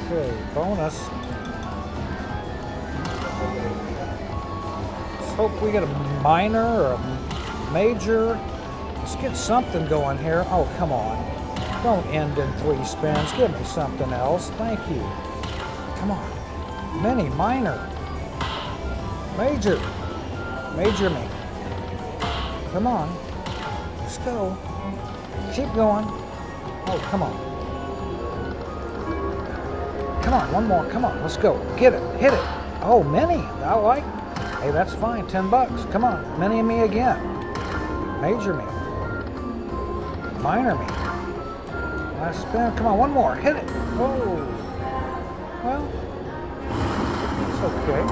Okay, bonus. Let's hope we get a minor or a major. Let's get something going here. Oh, come on. Don't end in 3 spins. Give me something else. Thank you. Come on. Mini, minor. Major. Major me. Come on. Let's go. Keep going. Oh, come on. Come on, one more. Come on, let's go. Get it. Hit it. Oh, mini. I like. Hey, that's fine. $10. Come on. Mini me again. Major me. Minor me. Last spin. Come on, one more. Hit it. Oh. Well, it's okay.